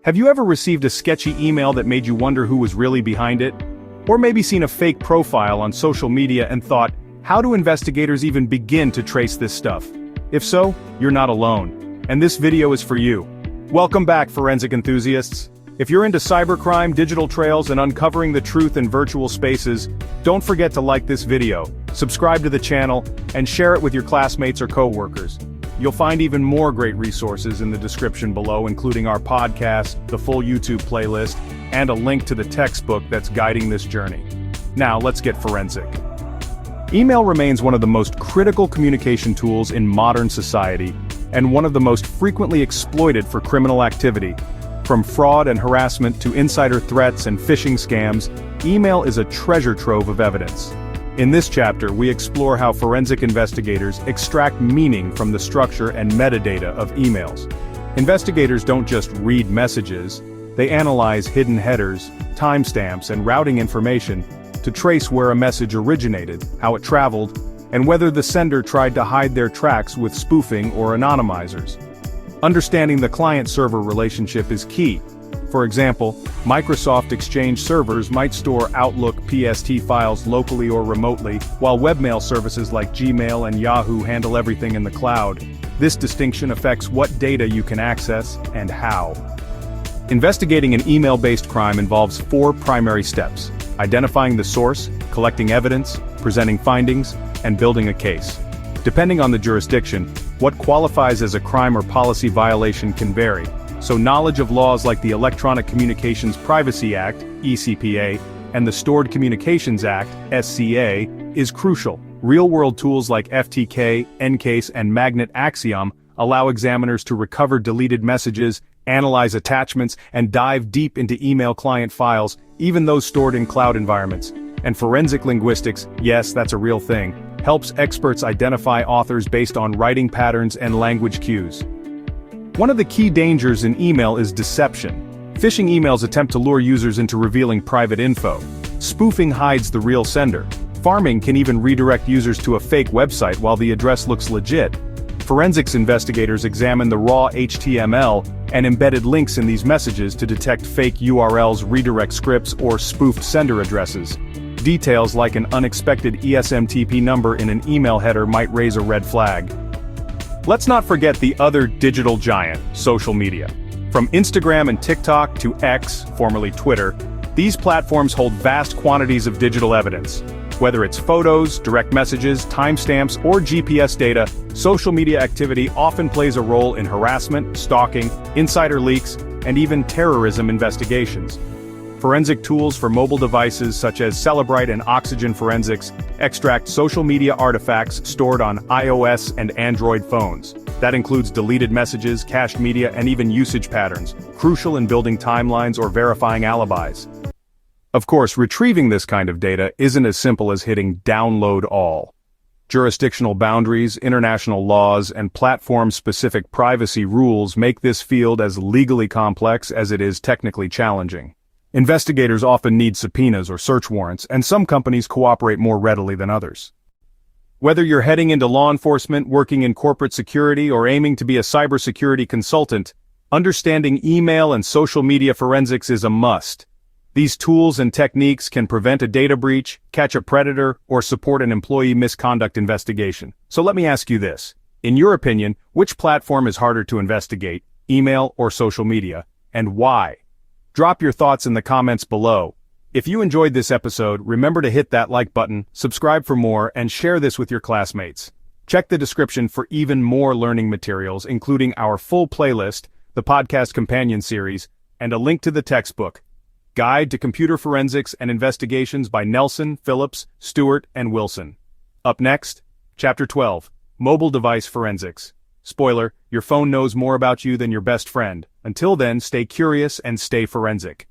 Have you ever received a sketchy email that made you wonder who was really behind it? Or maybe seen a fake profile on social media and thought, how do investigators even begin to trace this stuff? If so, you're not alone. And this video is for you. Welcome back, forensic enthusiasts. If you're into cybercrime, digital trails, and uncovering the truth in virtual spaces, don't forget to like this video, subscribe to the channel, and share it with your classmates or co-workers. You'll find even more great resources in the description below, including our podcast, the full YouTube playlist, and a link to the textbook that's guiding this journey. Now, let's get forensic. Email remains one of the most critical communication tools in modern society, and one of the most frequently exploited for criminal activity. From fraud and harassment to insider threats and phishing scams, email is a treasure trove of evidence. In this chapter, we explore how forensic investigators extract meaning from the structure and metadata of emails. Investigators don't just read messages, they analyze hidden headers, timestamps, and routing information to trace where a message originated, how it traveled, and whether the sender tried to hide their tracks with spoofing or anonymizers. Understanding the client-server relationship is key. For example, Microsoft Exchange servers might store Outlook PST files locally or remotely, while webmail services like Gmail and Yahoo handle everything in the cloud. This distinction affects what data you can access and how. Investigating an email-based crime involves 4 primary steps: identifying the source, collecting evidence, presenting findings, and building a case. Depending on the jurisdiction, what qualifies as a crime or policy violation can vary, so knowledge of laws like the Electronic Communications Privacy Act, ECPA, and the Stored Communications Act, SCA, is crucial. Real-world tools like FTK, EnCase, and Magnet AXIOM allow examiners to recover deleted messages, analyze attachments, and dive deep into email client files, even those stored in cloud environments. And forensic linguistics, yes, that's a real thing, helps experts identify authors based on writing patterns and language cues. One of the key dangers in email is deception. Phishing emails attempt to lure users into revealing private info. Spoofing hides the real sender. Farming can even redirect users to a fake website while the address looks legit. Forensics investigators examine the raw HTML and embedded links in these messages to detect fake URLs, redirect scripts, or spoofed sender addresses. Details like an unexpected ESMTP number in an email header might raise a red flag. Let's not forget the other digital giant, social media. From Instagram and TikTok to X, formerly Twitter, these platforms hold vast quantities of digital evidence. Whether it's photos, direct messages, timestamps, or GPS data, social media activity often plays a role in harassment, stalking, insider leaks, and even terrorism investigations. Forensic tools for mobile devices such as Cellebrite and Oxygen Forensics extract social media artifacts stored on iOS and Android phones. That includes deleted messages, cached media, and even usage patterns, crucial in building timelines or verifying alibis. Of course, retrieving this kind of data isn't as simple as hitting download all. Jurisdictional boundaries, international laws, and platform-specific privacy rules make this field as legally complex as it is technically challenging. Investigators often need subpoenas or search warrants, and some companies cooperate more readily than others. Whether you're heading into law enforcement, working in corporate security, or aiming to be a cybersecurity consultant, understanding email and social media forensics is a must. These tools and techniques can prevent a data breach, catch a predator, or support an employee misconduct investigation. So let me ask you this. In your opinion, which platform is harder to investigate, email or social media, and why? Drop your thoughts in the comments below. If you enjoyed this episode, remember to hit that like button, subscribe for more, and share this with your classmates. Check the description for even more learning materials, including our full playlist, the podcast companion series, and a link to the textbook, Guide to Computer Forensics and Investigations by Nelson, Phillips, Steuart, and Wilson. Up next, Chapter 12, Mobile Device Forensics. Spoiler, your phone knows more about you than your best friend. Until then, stay curious and stay forensic.